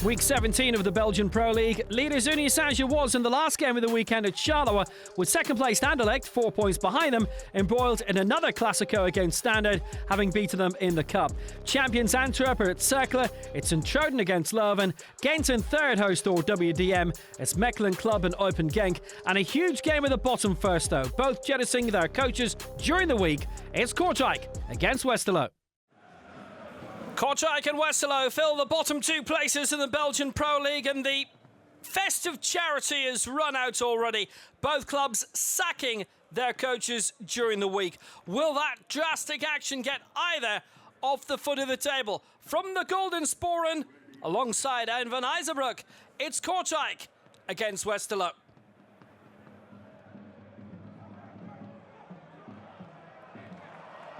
Week 17 of the Belgian Pro League. Leaders Unie Saint-Gilles was in the last game of the weekend at Charleroi, with second-placed Anderlecht 4 points behind them, embroiled in another Classico against Standard, having beaten them in the Cup. Champions Antwerp are at Cercle, it's Troden against Leuven, Gent in third host RWDM, it's Mechelen Club and KRC Genk, and a huge game at the bottom first though, both jettisoning their coaches during the week. It's Kortrijk against Westerlo. Kortrijk and Westerlo fill the bottom 2 places in the Belgian Pro League, and the festive charity has run out already. Both clubs sacking their coaches during the week. Will that drastic action get either off the foot of the table? From the Golden Sporen, alongside Ein van IJzerbroek, it's Kortrijk against Westerlo.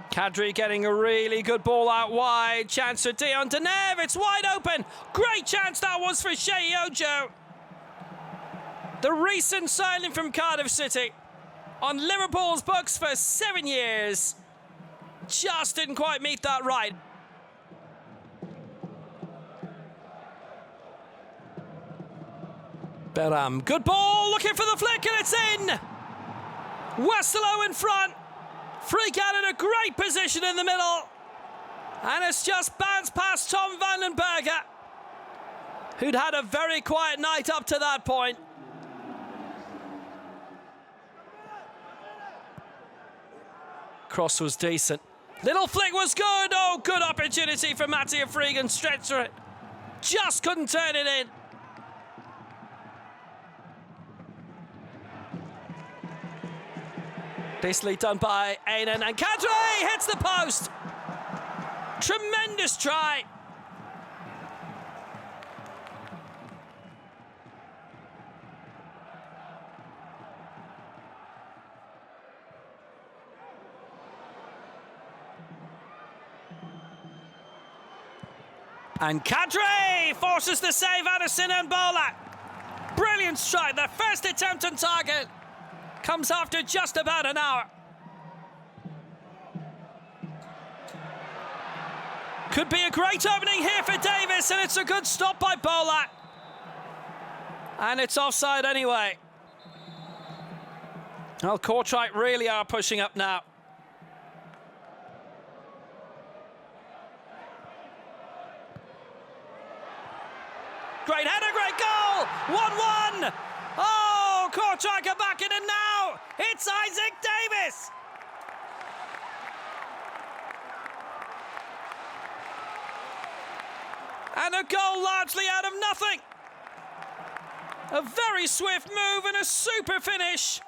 Kadri getting a really good ball out wide. Chance for Dion Deneuve. It's wide open. Great chance that was for Shea Ojo. The recent signing from Cardiff City on Liverpool's books for 7 years. Just didn't quite meet that right. Beram. Good ball. Looking for the flick and it's in. Westerlo in front. Freak out in a great position in the middle. And it's just bounced past Tom van den Berge, who'd had a very quiet night up to that point. Cross was decent. Little flick was good. Oh, good opportunity for Mattia Freegan. Stretched for it. Just couldn't turn it in. Nicely done by Einen, and Kadri hits the post. Tremendous try. And Kadri forces the save out of Sinan Bola. Brilliant strike, the first attempt on target. Comes after just about an hour. Could be a great opening here for Davis, and it's a good stop by Bola. And it's offside anyway. Well, Kortrijk really are pushing up now. Great header, great goal! 1-1! Oh, Kortrijk are back in it now! It's Isaac Davis! And a goal largely out of nothing. A very swift move and a super finish.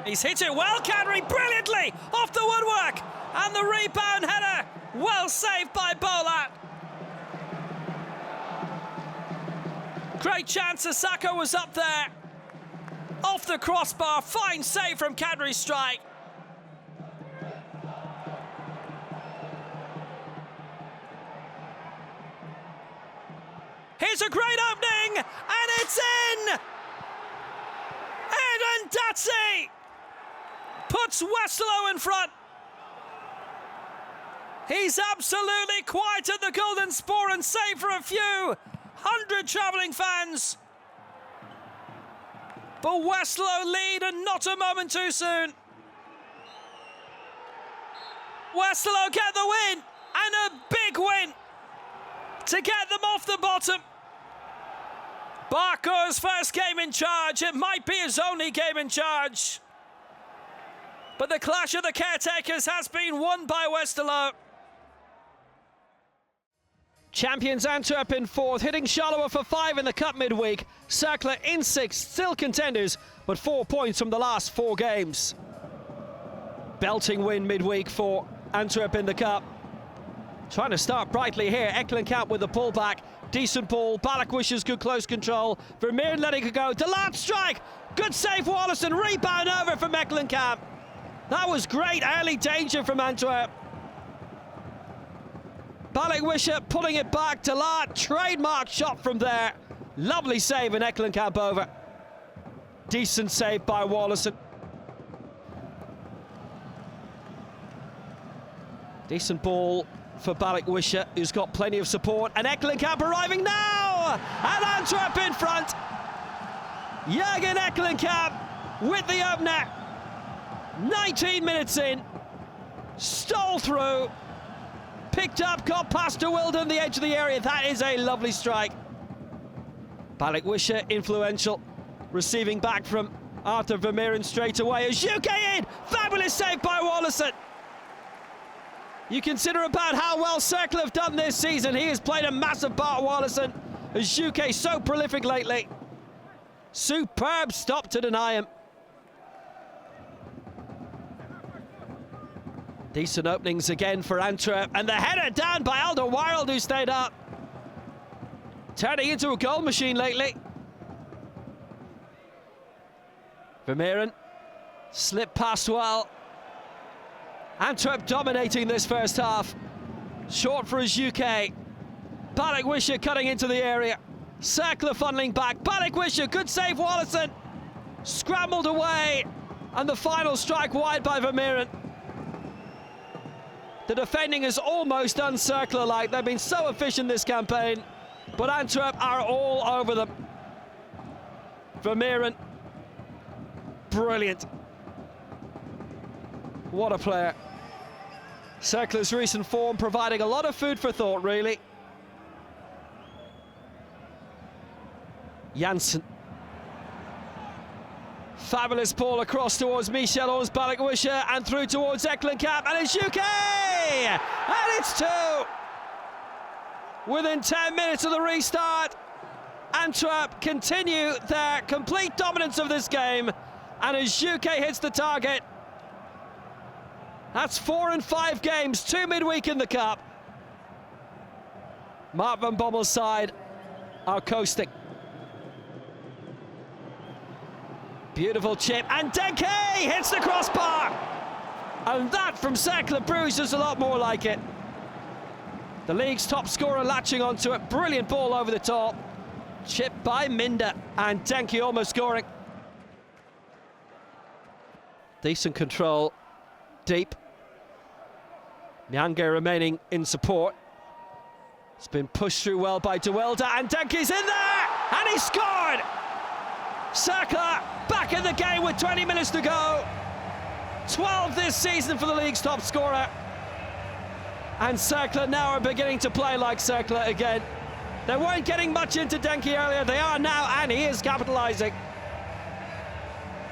He's hit it well, Kadri, brilliantly off the woodwork. And the rebound header, well saved by Bola. Great chance, Asako was up there. Off the crossbar, fine save from Kadri's strike. Here's a great opening, and it's in! Eden Datsi puts Westerlo in front. He's absolutely quieted the Golden Sporen, save for a few 100 travelling fans. But Westerlo lead, and not a moment too soon. Westerlo get the win, and a big win to get them off the bottom. Barco's first game in charge. It might be his only game in charge. But the clash of the caretakers has been won by Westerlo. Champions Antwerp in 4th, hitting Charleroi for 5 in the Cup midweek. Cercle in 6th, still contenders, but 4 points from the last 4 games. Belting win midweek for Antwerp in the Cup. Trying to start brightly here. Ekkelenkamp with the pullback. Decent ball. Ballack wishes good close control. Vermeer letting it go. Delat strike. Good save, Wallace, and rebound over from Ekkelenkamp. That was great early danger from Antwerp. Ballack pulling it back. Delat, trademark shot from there. Lovely save, and Ekkelenkamp over. Decent save by Wallace. Decent ball for Wischer, who's got plenty of support. And Ekkelenkamp arriving now! And Antwerp in front! Jurgen Ekkelenkamp with the opener. 19 minutes in. Stole through. Picked up, got past De Wilde, the edge of the area. That is a lovely strike. Wischer influential. Receiving back from Arthur Vermeeren straight away. As UK in! Fabulous save by Wallason. You consider about how well Cercle have done this season. He has played a massive part, Wallason, as UK so prolific lately. Superb stop to deny him. Decent openings again for Antwerp, and the header down by Alderweireld, who stayed up. Turning into a goal machine lately. Vermeeren slipped past well. Antwerp dominating this first half. Short for his UK. Wischer cutting into the area. Cercle funneling back. Wischer, good save, Wallason. Scrambled away. And the final strike wide by Vermeeren. The defending is almost un-Cercle-like. They've been so efficient this campaign. But Antwerp are all over them. Vermeeren. Brilliant. What a player. Cercle's recent form providing a lot of food for thought, really. Janssen. Fabulous ball across towards Michelon's Wischer and through towards Ekkelenkamp, and it's UK! And it's 2! Within 10 minutes of the restart, Antwerp continue their complete dominance of this game, and as UK hits the target, that's 4 in 5 games, 2 midweek in the cup. Mark van Bommel's side are coasting. Beautiful chip, and Denke hits the crossbar! And that from Cercle Bruges is a lot more like it. The league's top scorer latching onto it. Brilliant ball over the top. Chip by Minder, and Denke almost scoring. Decent control, deep. Nyange remaining in support. It's been pushed through well by De Wilde, and Denke's in there! And he scored! Cercle back in the game with 20 minutes to go. 12 this season for the league's top scorer. And Cercle now are beginning to play like Cercle again. They weren't getting much into Denke earlier, they are now, and he is capitalising.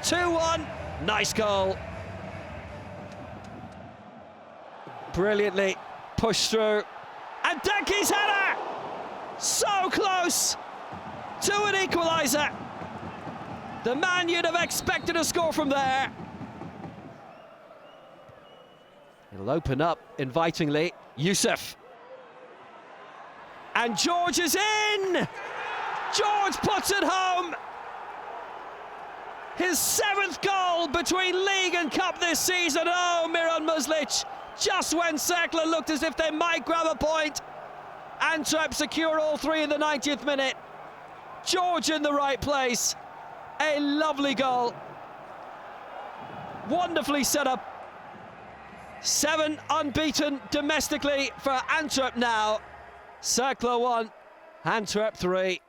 2-1, nice goal. Brilliantly pushed through. And Denke's header! So close to an equaliser. The man you'd have expected a score from there. It'll open up invitingly. Youssef. And George is in! George puts it home! His 7th goal between league and cup this season. Oh, Miran Muslic. Just when Cercle looked as if they might grab a point. Antwerp secure all 3 in the 90th minute. George in the right place. A lovely goal. Wonderfully set up. 7 unbeaten domestically for Antwerp now. Cercle 1, Antwerp 3.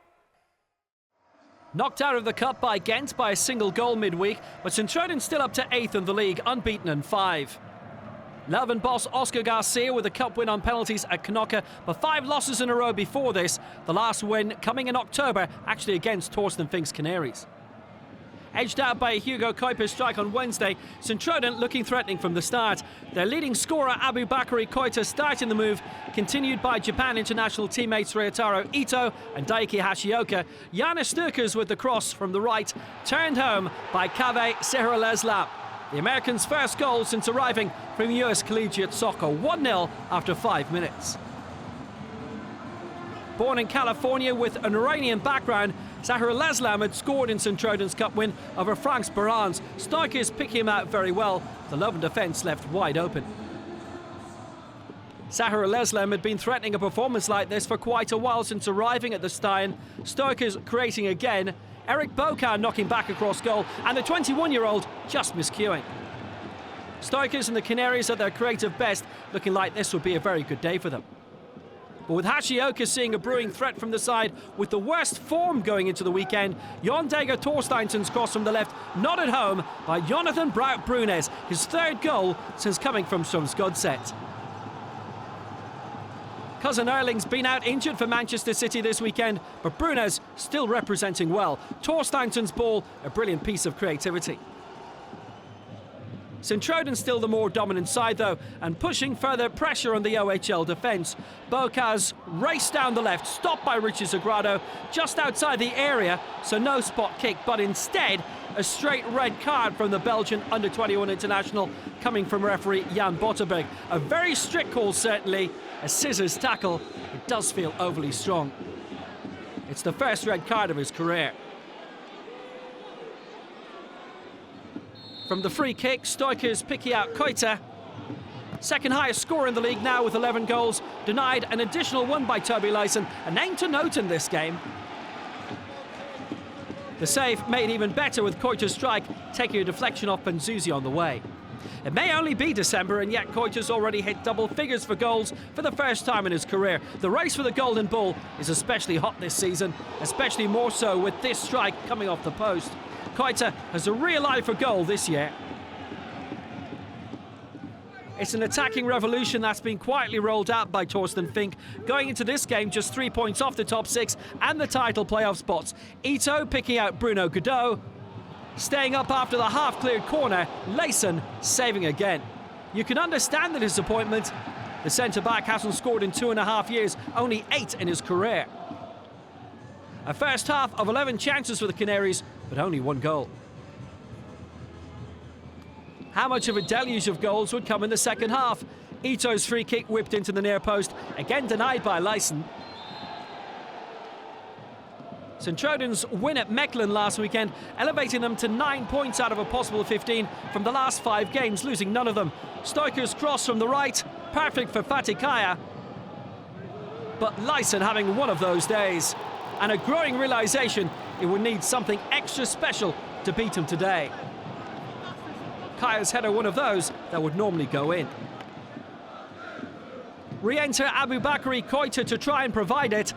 Knocked out of the cup by Ghent by a single goal midweek, but Sint-Truiden still up to 8th in the league, unbeaten in 5. Leuven boss Oscar Garcia with a cup win on penalties at Knokke, but 5 losses in a row before this. The last win coming in October, actually against Torsten Fink's Canaries. Edged out by a Hugo Kuiper strike on Wednesday, Sint-Truiden looking threatening from the start. Their leading scorer Abu Bakari Koita starting the move, continued by Japan international teammates Ryotaro Ito and Daiki Hashioka. Janis Sturkers with the cross from the right, turned home by Kave Seheraleslam. The Americans' first goal since arriving from US Collegiate Soccer, 1-0 after 5 minutes. Born in California with an Iranian background, Seheraleslam had scored in Sint-Truiden's cup win over Franks Barans. Sturkers pick him out very well. The Leuven defence left wide open. Seheraleslam had been threatening a performance like this for quite a while since arriving at the Stein. Sturkers creating again. Eric Bokan knocking back across goal, and the 21-year-old just miscuing. Stoikers and the Canaries at their creative best, looking like this would be a very good day for them. But with Hachioka seeing a brewing threat from the side, with the worst form going into the weekend, Jon Dager Torsteinsen's cross from the left, not at home by Jonathan Braut Brunes, his third goal since coming from Strømsgodset. Cousin Erling's been out injured for Manchester City this weekend, but Brunes still representing well. Torsteinsen's ball, a brilliant piece of creativity. Sint-Truiden still the more dominant side though, and pushing further pressure on the OHL defence. Bocas raced down the left, stopped by Richie Sagrado, just outside the area, so no spot kick, but instead a straight red card from the Belgian under-21 international coming from referee Jan Botterberg. A very strict call certainly, a scissors tackle. It does feel overly strong. It's the first red card of his career. From the free kick, Stoikers picking out Koita. Second highest scorer in the league now with 11 goals. Denied an additional one by Toby Lyson. A name to note in this game. The save made even better with Koita's strike, taking a deflection off Benzuzi on the way. It may only be December, and yet Koita's already hit double figures for goals for the first time in his career. The race for the Golden Ball is especially hot this season, especially more so with this strike coming off the post. Koita has a real eye for goal this year. It's an attacking revolution that's been quietly rolled out by Torsten Fink. Going into this game just 3 points off the top six and the title playoff spots. Ito picking out Bruno Godot. Staying up after the half-cleared corner, Lyson saving again. You can understand the disappointment. The centre-back hasn't scored in 2.5 years, only 8 in his career. A first half of 11 chances for the Canaries, but only 1 goal. How much of a deluge of goals would come in the second half? Ito's free kick whipped into the near post, again denied by Lyson. Sint-Truiden's win at Mechelen last weekend, elevating them to 9 points out of a possible 15 from the last 5 games, losing none of them. Stoikers cross from the right, perfect for Fatikaya. But Lyson having one of those days. And a growing realisation it would need something extra special to beat him today. Kaya's header one of those that would normally go in. Re-enter Aboubakary Koita to try and provide it.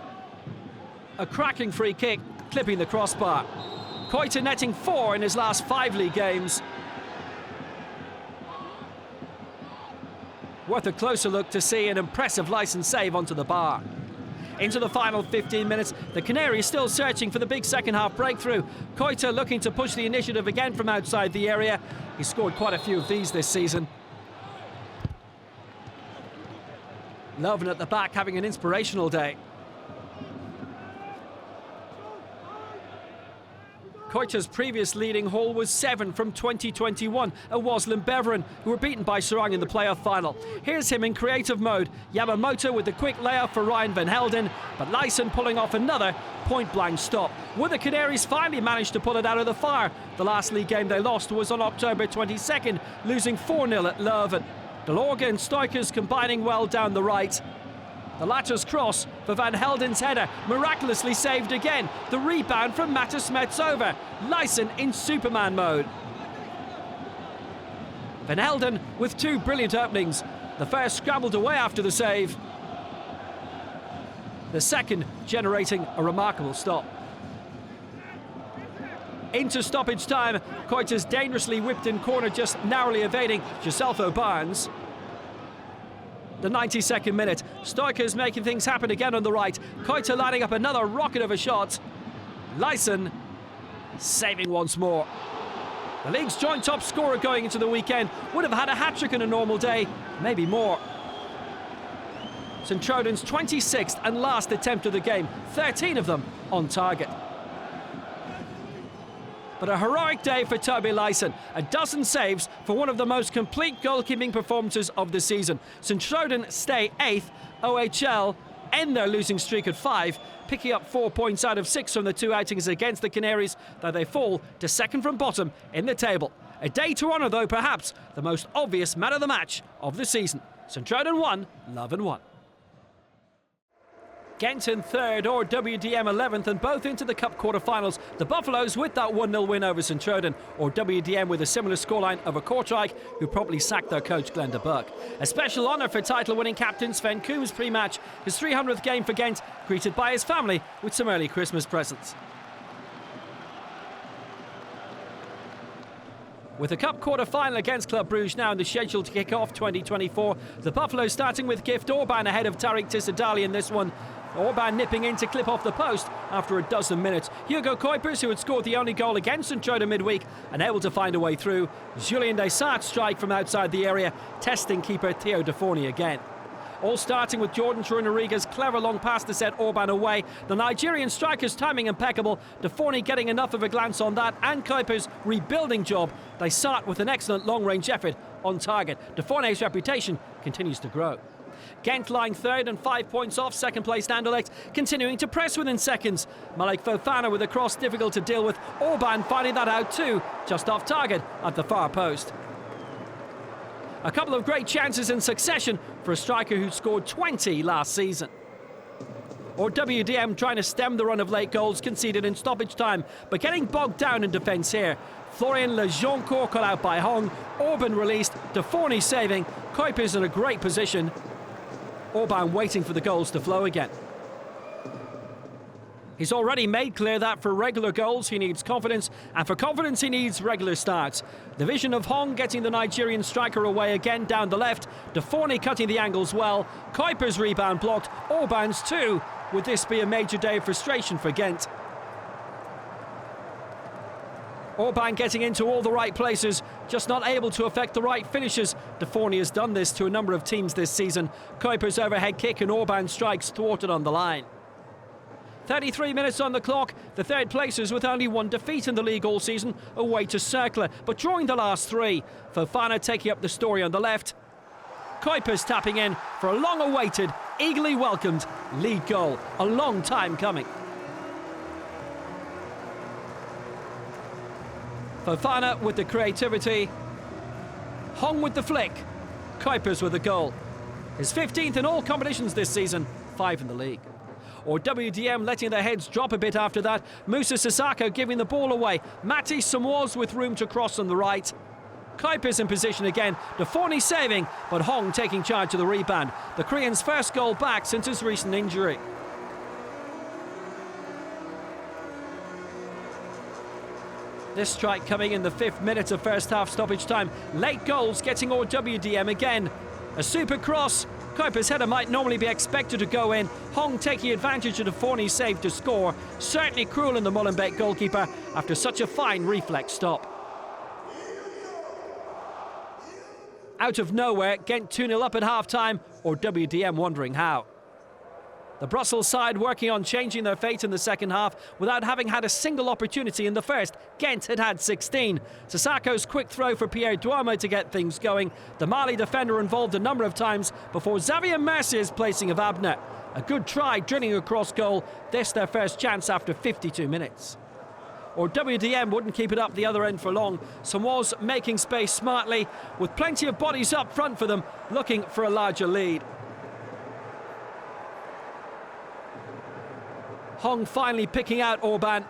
A cracking free kick, clipping the crossbar. Koita netting 4 in his last 5 league games. Worth a closer look to see an impressive license save onto the bar. Into the final 15 minutes, the Canaries still searching for the big second half breakthrough. Koita looking to push the initiative again from outside the area. He's scored quite a few of these this season. Leuven at the back having an inspirational day. Koita's previous leading haul was 7 from 2021, a Waslem Beveren, who were beaten by Sarang in the playoff final. Here's him in creative mode. Yamamoto with the quick layoff for Ryan van Helden, but Lyson pulling off another point-blank stop. Would the Canaries finally manage to pull it out of the fire? The last league game they lost was on October 22nd, losing 4-0 at Leuven. Delorge and Stoikers combining well down the right. The latter's cross for Van Helden's header, miraculously saved again. The rebound from Mattis Metsova. Lyson in Superman mode. Van Helden with 2 brilliant openings. The first scrambled away after the save. The second generating a remarkable stop. Into stoppage time, Koita's dangerously whipped in corner, just narrowly evading Giselfo Barnes. The 92nd minute, Stoikers making things happen again on the right. Koita lining up another rocket of a shot. Lyson saving once more. The league's joint top scorer going into the weekend would have had a hat-trick in a normal day, maybe more. Sint-Truiden's 26th and last attempt of the game, 13 of them on target. But a heroic day for Toby Lyson. A dozen saves for one of the most complete goalkeeping performances of the season. Sint-Truiden stay 8th. OHL end their losing streak at 5, picking up 4 points out of 6 from the 2 outings against the Canaries, though they fall to second from bottom in the table. A day to honour, though, perhaps the most obvious man of the match of the season. Sint-Truiden 1, Leuven 1. Gent in third, or WDM 11th, and both into the Cup quarter-finals. The Buffaloes with that 1-0 win over St Truiden, or WDM with a similar scoreline over Kortrijk, who probably sacked their coach Glenn de Buck. A special honour for title-winning captain Sven Coombs pre-match, his 300th game for Gent, greeted by his family with some early Christmas presents. With the Cup quarter-final against Club Brugge now in the schedule to kick off 2024, the Buffaloes starting with Gift Orban ahead of Tariq Tissadali in this one. Orban nipping in to clip off the post after a dozen minutes. Hugo Kuipers, who had scored the only goal against St Truiden midweek, unable to find a way through. Julien Desart's strike from outside the area, testing keeper Theo Deforny again. All starting with Jordan Chourinariga's clever long pass to set Orban away. The Nigerian striker's timing impeccable. Deforny getting enough of a glance on that, and Kuipers' rebuilding job. Desart with an excellent long-range effort on target. Deforny's reputation continues to grow. Gent lying third and 5 points off second place Anderlecht, continuing to press within seconds. Malek Fofana with a cross difficult to deal with. Orban finding that out too, just off target at the far post. A couple of great chances in succession for a striker who scored 20 last season. Or WDM trying to stem the run of late goals conceded in stoppage time, but getting bogged down in defence here. Florian Lejoncourt cut out by Hong, Orban released, Deforny saving, Kuipers in a great position. Orban waiting for the goals to flow again. He's already made clear that for regular goals he needs confidence, and for confidence he needs regular starts. The vision of Hong getting the Nigerian striker away again down the left, Deforny cutting the angles well, Kuipers' rebound blocked, Orban's too. Would this be a major day of frustration for Gent? Orban getting into all the right places, just not able to affect the right finishes. Deforny has done this to a number of teams this season. Kuipers' overhead kick and Orban strikes thwarted on the line. 33 minutes on the clock, the third placers with only one defeat in the league all season, away to Cercle, but drawing the last three. Fofana taking up the story on the left. Kuipers tapping in for a long-awaited, eagerly welcomed lead goal. A long time coming. Fofana with the creativity. Hong with the flick. Kuipers with the goal. His 15th in all competitions this season, 5 in the league. Or WDM letting their heads drop a bit after that. Moussa Sissoko giving the ball away. Mati Samois with room to cross on the right. Kuipers in position again. Deforny saving, but Hong taking charge of the rebound. The Korean's first goal back since his recent injury. This strike coming in the 5th minute of first half stoppage time. Late goals getting or WDM again. A super cross. Kuipers' header might normally be expected to go in. Hong taking advantage of Deforny's save to score. Certainly cruel in the Molenbeek goalkeeper after such a fine reflex stop. Out of nowhere, Gent 2-0 up at half-time, or WDM wondering how. The Brussels side working on changing their fate in the second half without having had a single opportunity in the first. Gent had had 16. Sissako's quick throw for Pierre Duamo to get things going. The Mali defender involved a number of times before Xavier Mercier's placing of Abner. A good try drilling across goal. This their first chance after 52 minutes. Or WDM wouldn't keep it up the other end for long. Samois making space smartly with plenty of bodies up front for them, looking for a larger lead. Hong finally picking out Orban,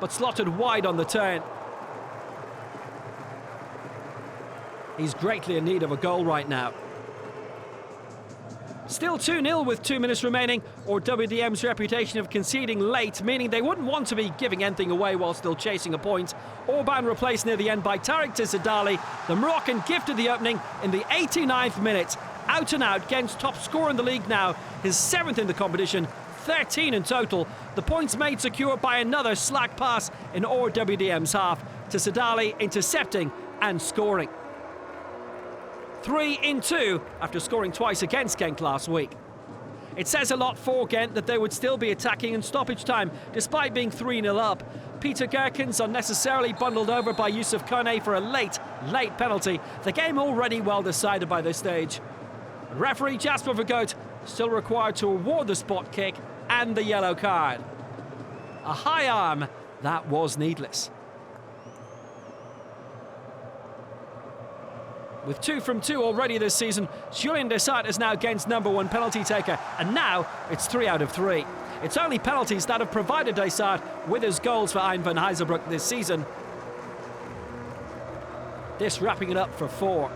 but slotted wide on the turn. He's greatly in need of a goal right now. Still 2-0 with 2 minutes remaining, or WDM's reputation of conceding late, meaning they wouldn't want to be giving anything away while still chasing a point. Orban replaced near the end by Tariq Tissadali. The Moroccan gifted the opening in the 89th minute. Out and out, Gent's top scorer in the league now, his 7th in the competition, 13 in total. The points made secure by another slack pass in WDM's half. Tissadali intercepting and scoring. 3 in 2 after scoring twice against Genk last week. It says a lot for Gent that they would still be attacking in stoppage time despite being 3-0 up. Peter Gerkens unnecessarily bundled over by Yusuf Kone for a late penalty. The game already well decided by this stage. Referee Jasper Vergoot still required to award the spot kick and the yellow card. A high arm that was needless. With 2 from 2 already this season, Julien Desailly is now Gent's #1 penalty taker, and now it's 3 out of 3. It's only penalties that have provided Desailly with his goals for Ein van Gijzenbroek this season. This wrapping it up for 4.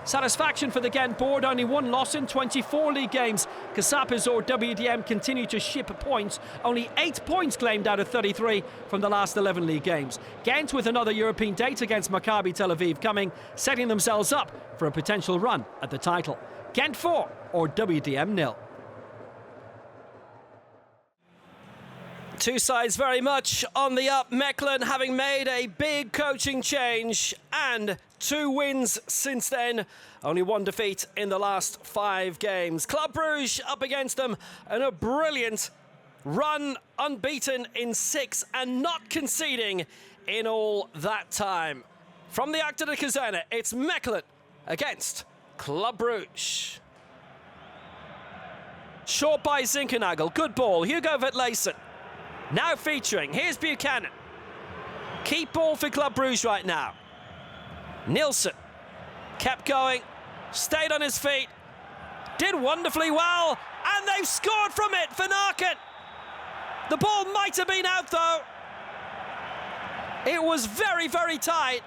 Satisfaction for the Gent board, only 1 loss in 24 league games. KAS or RWDM continue to ship points, only 8 points claimed out of 33 from the last 11 league games. Gent with another European date against Maccabi Tel Aviv coming, setting themselves up for a potential run at the title. Gent 4 or WDM 0. Two sides very much on the up. Mechelen having made a big coaching change and 2 wins since then. Only 1 defeat in the last 5 games. Club Brugge up against them and a brilliant run, unbeaten in 6 and not conceding in all that time. From the Acte de Kazerne, it's Mechelen against Club Brugge. Short by Zinkernagel, good ball, Hugo Vetleisen. Now featuring, here's Buchanan. Keep ball for Club Brugge right now. Nielsen kept going, stayed on his feet, did wonderfully well, and they've scored from it, Van Aken. The ball might have been out though. It was very, very tight.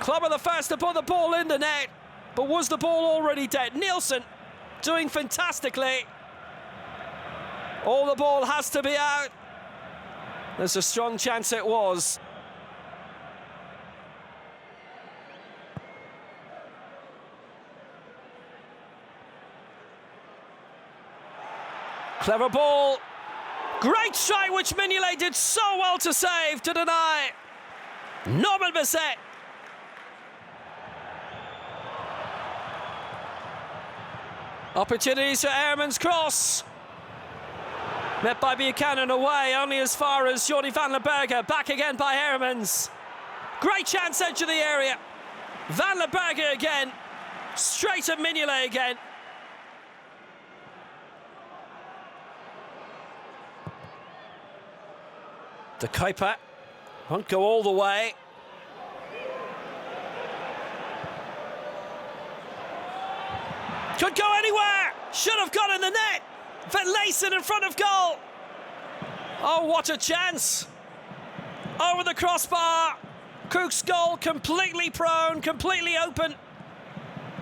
Club are the first to put the ball in the net, but was the ball already dead? Nielsen doing fantastically. The ball has to be out. There's a strong chance it was. Clever ball. Great strike, which Mignolet did so well to save, to deny. Norman Bisset. Opportunities for Ehrman's cross. Met by Buchanan away, only as far as Jordi van der Berge. Back again by Ehrmans. Great chance, edge of the area. Van der Berge again. Straight at Mignolet again. De Kuiper won't go all the way. Could go anywhere. Should have got in the net. Vetleisen in front of goal. Oh, what a chance. Over the crossbar. Cook's goal completely prone, completely open.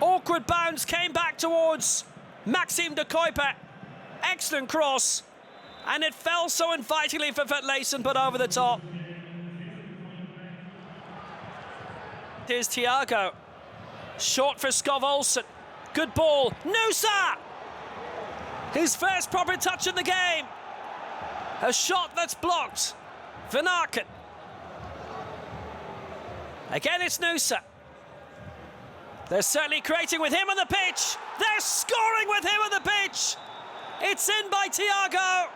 Awkward bounce, came back towards Maxime de Kuiper. Excellent cross. And it fell so invitingly for Vetleisen, but over the top. Here's Thiago. Short for Skov Olsen. Good ball. Nusa! His first proper touch in the game. A shot that's blocked. Van Aken. Again, it's Nusa. They're certainly creating with him on the pitch. They're scoring with him on the pitch. It's in by Thiago.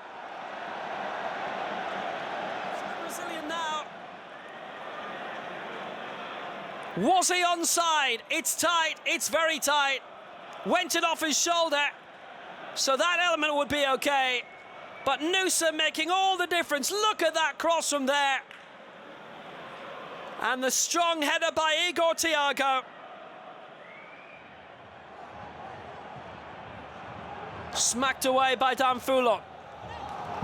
Brazilian now. Was he onside? It's tight. It's very tight. Went it off his shoulder. So that element would be okay. But Nusa making all the difference. Look at that cross from there. And the strong header by Igor Thiago. Smacked away by Dan Foulon.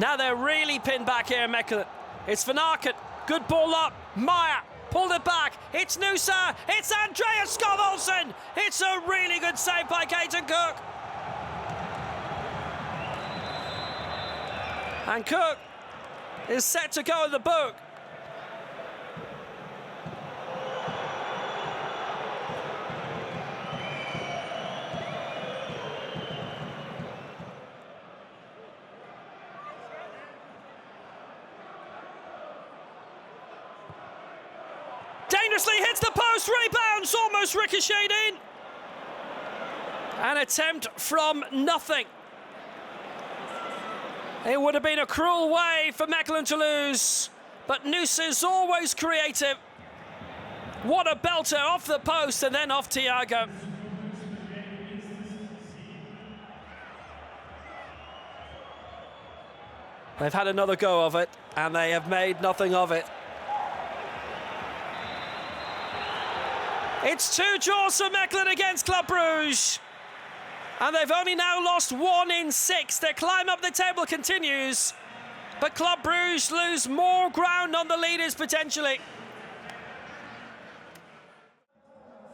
Now they're really pinned back here in Mechelen. It's Van Aken. Good ball up. Meyer pulled it back. It's Nusa. It's Andreas Skov Olsen. It's a really good save by Caton Cook. And Cook is set to go in the book. Dangerously hits the post, rebounds, almost ricocheted in. An attempt from nothing. It would have been a cruel way for Mechelen to lose, but Nusa is always creative. What a belter off the post and then off Thiago. They've had another go of it, and they have made nothing of it. It's 2 draws for Mechelen against Club Brugge. And they've only now lost 1 in 6. Their climb up the table continues. But Club Brugge lose more ground on the leaders potentially.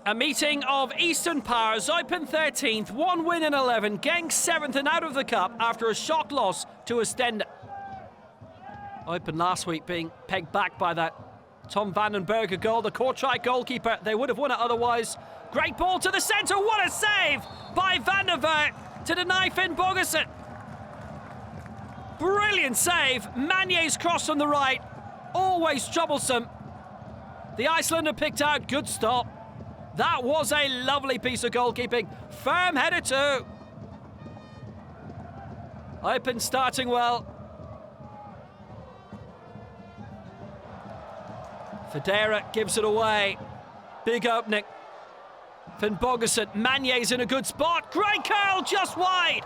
A meeting of Eastern powers. Eupen 13th, 1 win in 11. Genk 7th and out of the cup after a shock loss to Ostende. Eupen last week being pegged back by that Tom van den Bergen goal, the Kortrijk goalkeeper. They would have won it otherwise. Great ball to the centre. What a save by Van der Vaart to deny Finn Bogerson. Brilliant save. Manier's cross on the right. Always troublesome. The Icelander picked out. Good stop. That was a lovely piece of goalkeeping. Firm header too. Eupen starting well. Federa gives it away. Big opening. Finn Bogerson. Manier's in a good spot. Great curl, just wide.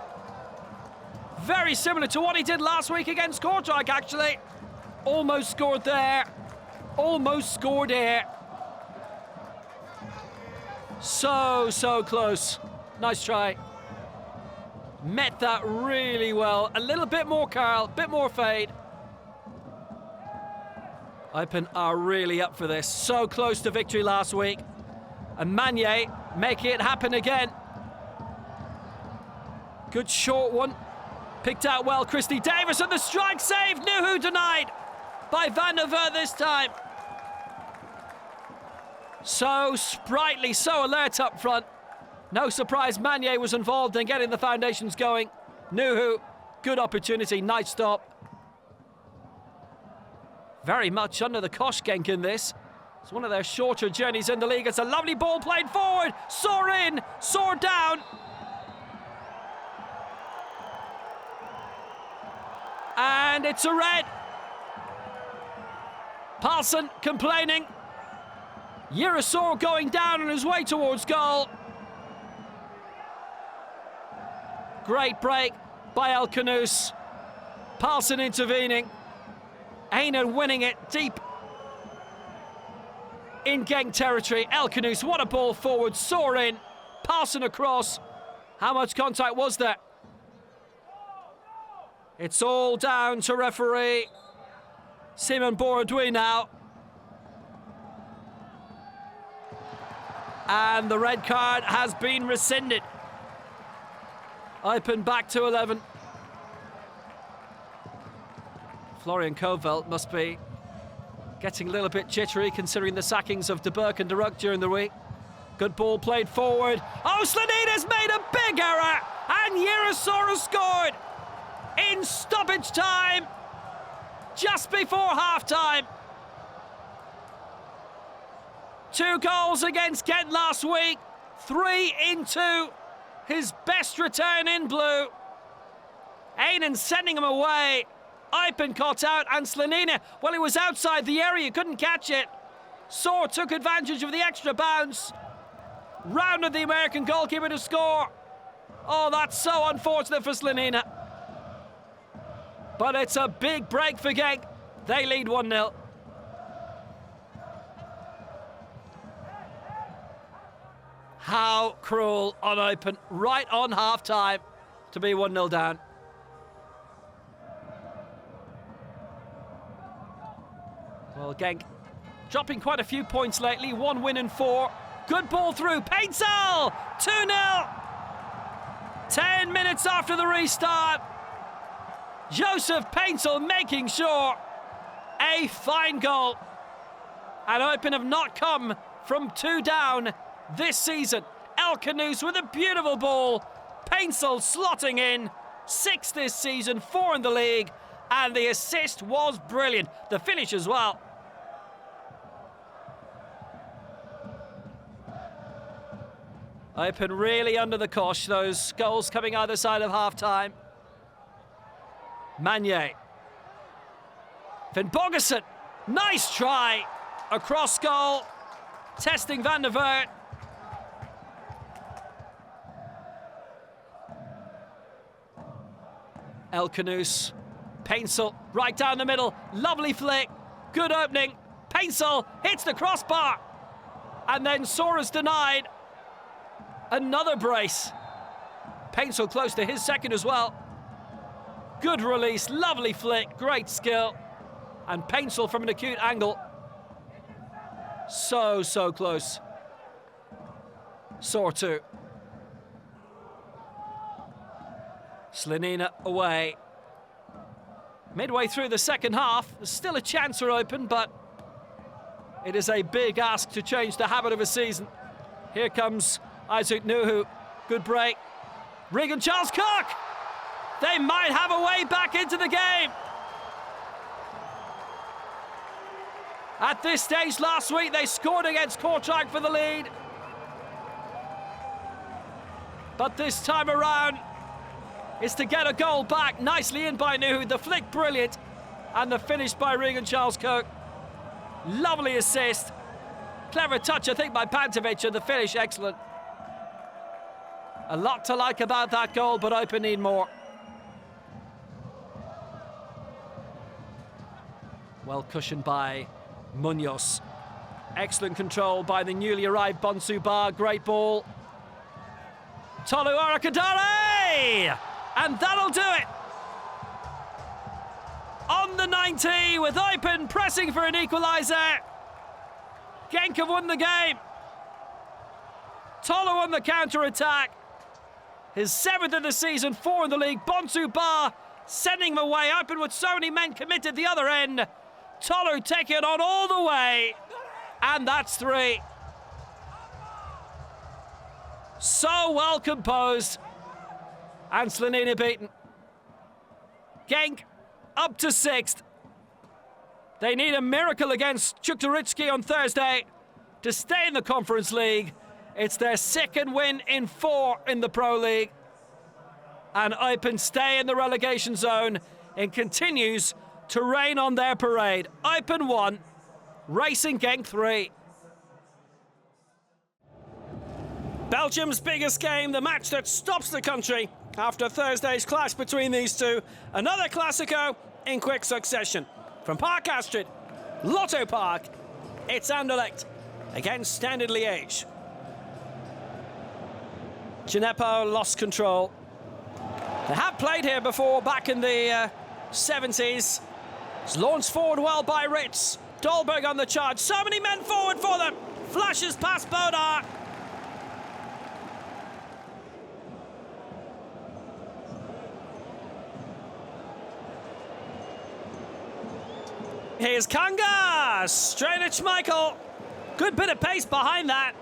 Very similar to what he did last week against Kortrijk, actually. Almost scored there. Almost scored here. So close. Nice try. Met that really well. A little bit more curl, bit more fade. Eupen are really up for this. So close to victory last week. And Manier making it happen again. Good short one. Picked out well, Christy Davis, and the strike save. Nuhu denied by Van der Vaart this time. So sprightly, so alert up front. No surprise Manier was involved in getting the foundations going. Nuhu, good opportunity, nice stop. Very much under the cosh Genk in this. It's one of their shorter journeys in the league. It's a lovely ball played forward. Soar in, soar down. And it's a red. Paulsen complaining. Yerasor going down on his way towards goal. Great break by El Khanous. Paulsen intervening. Einer winning it deep in Genk territory. El Khanous, what a ball forward. Soar in. Paulsen across. How much contact was there? It's all down to referee Simon Borodui now. And the red card has been rescinded. Eupen back to 11. Florian Kovelt must be getting a little bit jittery considering the sackings of De Burk and De Ruyck during the week. Good ball played forward. Oh, Slanina's made a big error, and Yerasor has scored in stoppage time, just before half-time. 2 goals against Gent last week, 3 in 2. His best return in blue. Einen sending him away. Eupen caught out, and Slanina, well, he was outside the area, couldn't catch it. Soar took advantage of the extra bounce. Rounded the American goalkeeper to score. Oh, that's so unfortunate for Slanina. But it's a big break for Genk. They lead 1-0. How cruel on Eupen, right on half-time to be 1-0 down. Well, Genk dropping quite a few points lately. 1 win in 4. Good ball through. Paintsel! 2-0. 10 minutes after the restart. Joseph Paintsel making sure. A fine goal. And Eupen have not come from 2 down this season. El Khanous with a beautiful ball. Paintsel slotting in. 6 this season, 4 in the league. And the assist was brilliant. The finish as well. Eupen really under the cosh. Those goals coming either side of half-time. Manier. Finn Bogerson. Nice try. Across goal. Testing Van der Vaart. El Khanous. Paintsel right down the middle. Lovely flick. Good opening. Paintsel hits the crossbar. And then Sora's denied. Another brace. Paintsel close to his second as well. Good release, lovely flick, great skill. And Paintsel from an acute angle. So close. Sor too. Slanina away. Midway through the second half, there's still a chance for Eupen, but it is a big ask to change the habit of a season. Here comes Isaac Nuhu. Good break. Regan Charles Cook! They might have a way back into the game. At this stage last week, they scored against Kortrijk for the lead. But this time around, it's to get a goal back. Nicely in by Nuhu. The flick brilliant. And the finish by Regan Charles Cook. Lovely assist. Clever touch, I think, by Pantovic, and the finish excellent. A lot to like about that goal, but Eupen need more. Well cushioned by Munoz. Excellent control by the newly arrived Bonsu Ba. Great ball. Tolu Arakadare! And that'll do it. On the 90, with Eupen pressing for an equaliser. Genk have won the game. Tolu on the counter-attack. His 7th of the season, 4 in the league. Bonsu Ba sending him away. Eupen with so many men committed the other end. Tolu taking it on all the way. And that's 3. So well composed. And Slanina beaten. Genk up to 6th. They need a miracle against Czuktoricki on Thursday to stay in the Conference League. It's their 2nd win in 4 in the Pro League. And Eupen stay in the relegation zone and continues to rain on their parade. Eupen 1, Racing Genk 3. Belgium's biggest game, the match that stops the country after Thursday's clash between these two. Another Classico in quick succession. From Parc Astrid, Lotto Park, it's Anderlecht against Standard Liège. Gineppo lost control. They have played here before, back in the 70s. It's launched forward well by Ritz. Dolberg on the charge. So many men forward for them. Flashes past Bodar. Here's Kanga. Straight at Schmeichel. Good bit of pace behind that.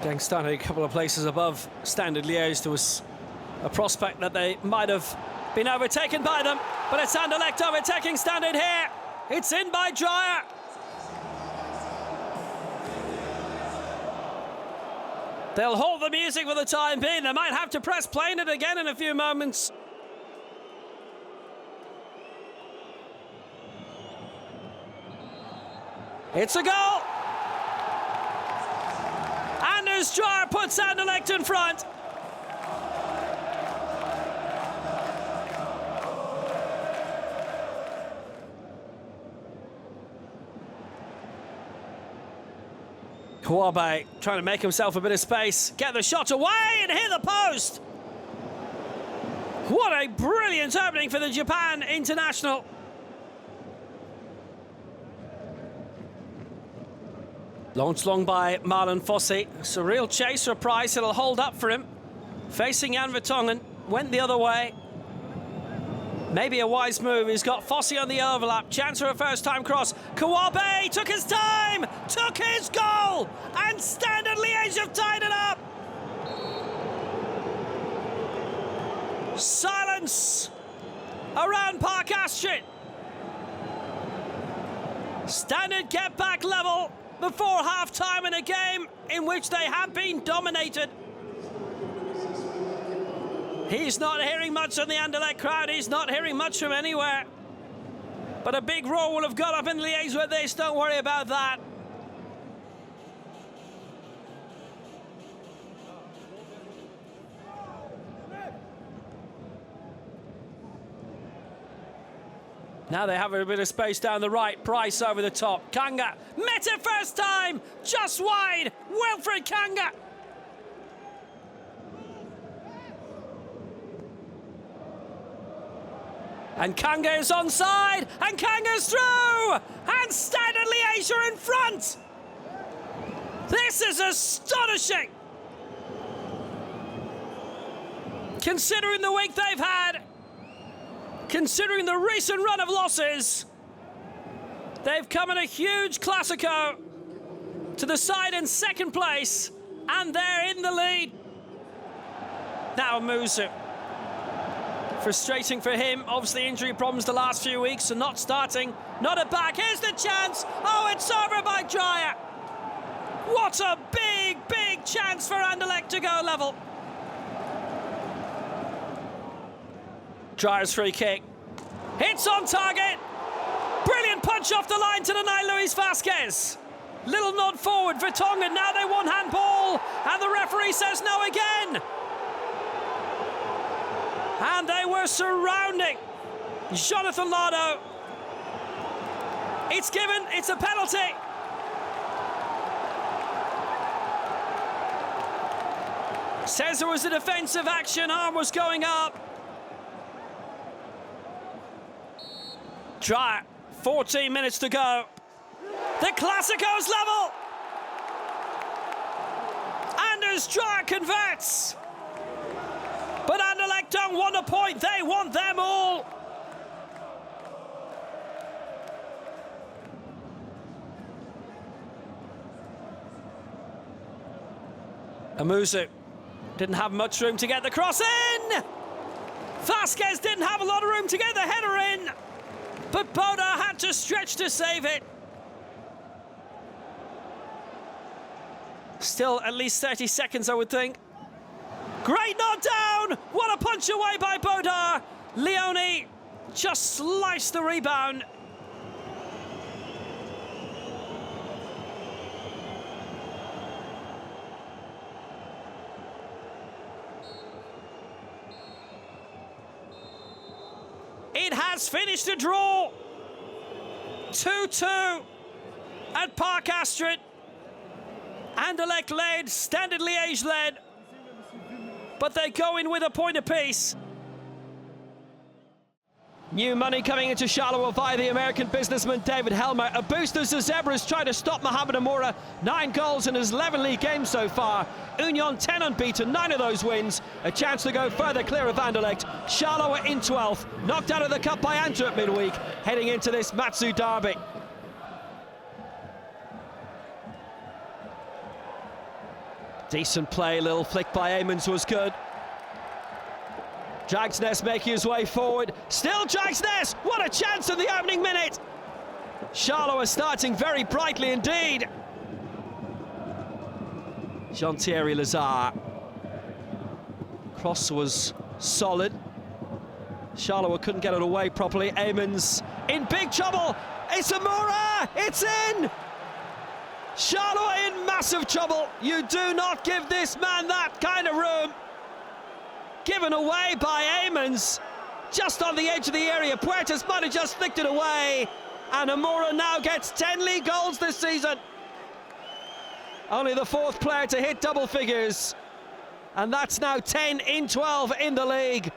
Genk started a couple of places above Standard Liège. There was a prospect that they might have been overtaken by them, but it's Anderlecht overtaking Standard here. It's in by Dreyer. They'll hold the music for the time being. They might have to press playing it again in a few moments. It's a goal. Anders Dreyer puts Anderlecht in front. Kawabe trying to make himself a bit of space, get the shot away and hit the post. What a brilliant opening for the Japan international. Launched long by Marlon Fossey. It's a real chase for Price. It'll hold up for him. Facing Jan Vertongen. Went the other way. Maybe a wise move. He's got Fossey on the overlap. Chance for a first-time cross. Kawabe took his time. Took his goal. And Standard Liège have tied it up. Silence around Parc Astrid. Standard get back level before half-time in a game in which they have been dominated. He's not hearing much from the Anderlecht crowd. He's not hearing much from anywhere. But a big roar will have got up in Liège with this. Don't worry about that. Now they have a bit of space down the right. Price over the top. Kanga met it first time. Just wide. Wilfred Kanga. And Kanga is onside. And Kanga's through. And Stade and Liège are in front. This is astonishing. Considering the week they've had. Considering the recent run of losses, they've come in a huge Classico to the side in second place, and they're in the lead. Now Musa. Frustrating for him. Obviously injury problems the last few weeks, and not starting. Not a back. Here's the chance. Oh, it's over by Dreyer. What a big, big chance for Anderlecht to go level. Dreyer's free kick. Hits on target. Brilliant punch off the line to deny Luis Vasquez. Little nod forward for Tongan. Now they want handball. And the referee says no again. And they were surrounding Jonathan Lardo. It's given. It's a penalty. Says there was a defensive action. Arm was going up. Dreyer, 14 minutes to go. The Classico's level. Anders Dreyer converts. But Anderlecht don't want a point, they want them all. Amusu didn't have much room to get the cross in. Vasquez didn't have a lot of room to get the header in. But Boda had to stretch to save it. Still at least 30 seconds, I would think. Great nod down! What a punch away by Boda! Leone just sliced the rebound. It has finished a draw. 2-2 at Parc Astrid. Anderlecht led, Stade Liège led. But they go in with a point apiece. New money coming into Charleroi via the American businessman David Helmer. A boost as the Zebras try to stop Mohamed Amoura. 9 goals in his 11 league games so far. Union 10 unbeaten, 9 of those wins. A chance to go further clear of Anderlecht. Charleroi in 12th, knocked out of the cup by Antwerp midweek, heading into this Matsu derby. Decent play, little flick by Amons was good. Dragsnes making his way forward. Still Dragsnes! What a chance in the opening minute! Charleroi starting very brightly indeed. Jean-Thierry Lazare. Cross was solid. Charleroi couldn't get it away properly. Amons in big trouble. It's Amoura! It's in! Charleroi in massive trouble. You do not give this man that kind of room. Given away by Amons, just on the edge of the area. Puertas might have just flicked it away, and Amoura now gets 10 league goals this season. Only the 4th player to hit double figures, and that's now 10 in 12 in the league.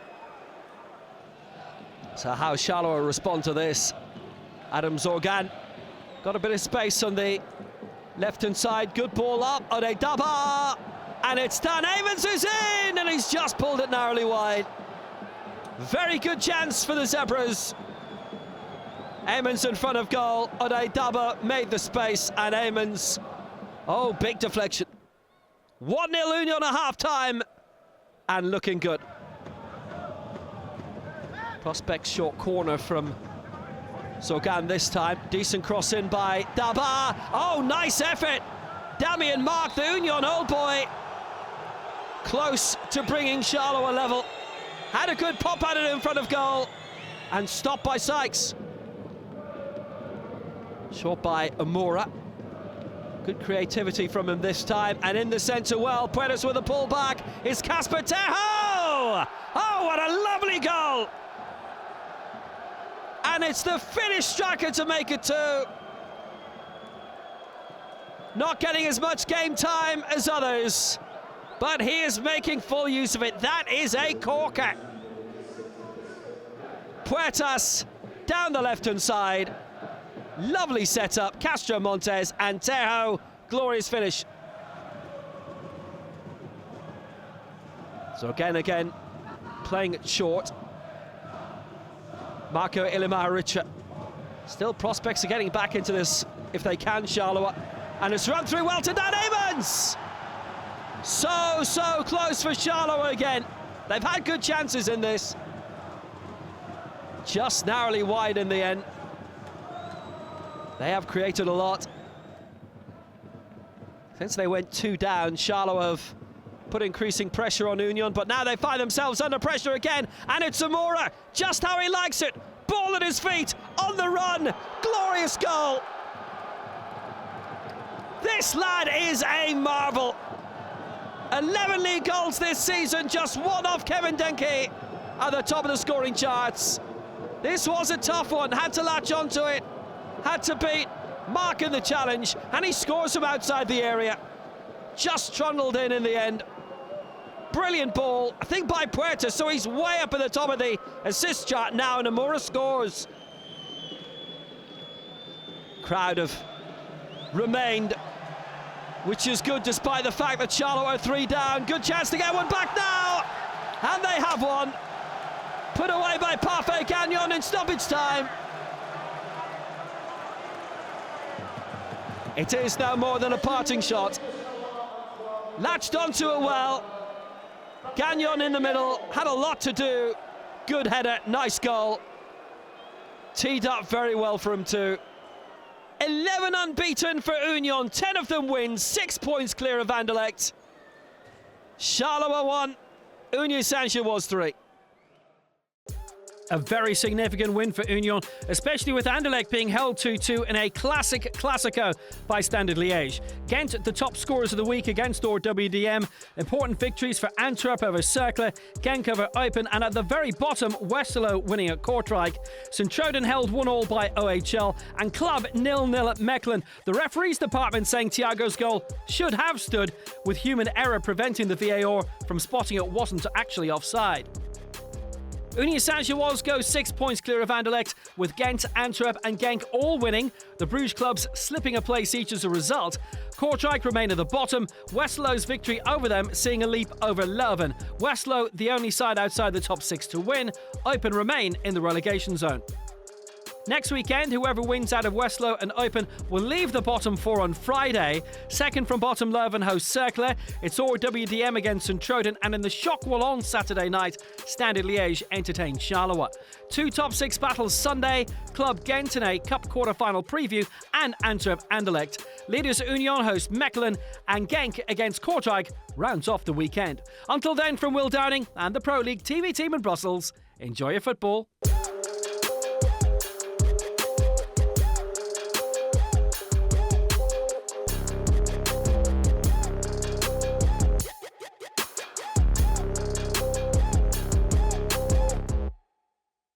So how Charleroi respond to this? Adam Zorgan got a bit of space on the left-hand side. Good ball up. Odedaba. And it's done. Amons is in, and he's just pulled it narrowly wide. Very good chance for the Zebras. Amons in front of goal. Odedaba made the space, and Amons, oh, big deflection. 1-0 Union at half-time, and looking good. Prospect short corner from Zorgan this time. Decent cross in by Daba. Oh, nice effort. Damien Mark, the Union old boy, close to bringing Charleroi level. Had a good pop at it in front of goal and stopped by Sykes. Short by Amoura. Good creativity from him this time, and in the centre well. Puertas with a pull back. It's Casper Terho! Oh, what a lovely goal! and it's the Finnish striker to make it 2. Not getting as much game time as others, but he is making full use of it. That is a corker. Puertas down the left-hand side. Lovely setup. Castro Montes and Tejo. Glorious finish. So again, playing it short. Marco Ilimaharicha. Still prospects of getting back into this if they can, Charleroi. And it's run through well to Dan Amons. So close for Charleroi again. They've had good chances in this. Just narrowly wide in the end. They have created a lot. Since they went 2 down, Charleroi have put increasing pressure on Union, but now they find themselves under pressure again, and it's Zamora, just how he likes it. Ball at his feet, on the run, glorious goal. This lad is a marvel. 11 league goals this season, just 1 off Kevin Denke at the top of the scoring charts. This was a tough one, had to latch onto it, had to beat Mark in the challenge, and he scores from outside the area. Just trundled in the end. Brilliant ball, I think by Puerta, so he's way up at the top of the assist chart now, and Amora scores. Crowd have remained, which is good despite the fact that Charleroi are 3 down. Good chance to get one back now, and they have one. Put away by Parfait Gagnon in stoppage time. It is now more than a parting shot. Latched onto it well. Gagnon in the middle, had a lot to do. Good header, nice goal. Teed up very well for him too. 11 unbeaten for Union, 10 of them wins, 6 points clear of Anderlecht. Charleroi 1, Union Saint-Gilloise 3. A very significant win for Union, especially with Anderlecht being held 2-2 in a classic Classico by Standard Liège. Gent, the top scorers of the week against RWDM. Important victories for Antwerp over Cercle, Genk over Eupen, and at the very bottom, Westerlo winning at Kortrijk. Sint-Truiden held 1-1 by OHL, and Club 0-0 at Mechelen. The referees department saying Thiago's goal should have stood, with human error preventing the VAR from spotting it wasn't actually offside. Union Saint-Gilloise goes 6 points clear of Anderlecht, with Gent, Antwerp and Genk all winning. The Bruges clubs slipping a place each as a result. Kortrijk remain at the bottom, Westerlo's victory over them seeing a leap over Leuven. Westerlo, the only side outside the top 6 to win. Eupen remain in the relegation zone. Next weekend, whoever wins out of Westerlo and Eupen will leave the bottom 4 on Friday. Second from bottom, Leuven hosts Cercle. It's RWDM against Sint-Truiden, and in the shock wall on Saturday night, Standard Liège entertains Charleroi. 2 top 6 battles Sunday, Club Gent in a cup quarter-final preview, and Antwerp Anderlecht. Leaders Union host Mechelen, and Genk against Kortrijk rounds off the weekend. Until then, from Will Downing and the Pro League TV team in Brussels, enjoy your football.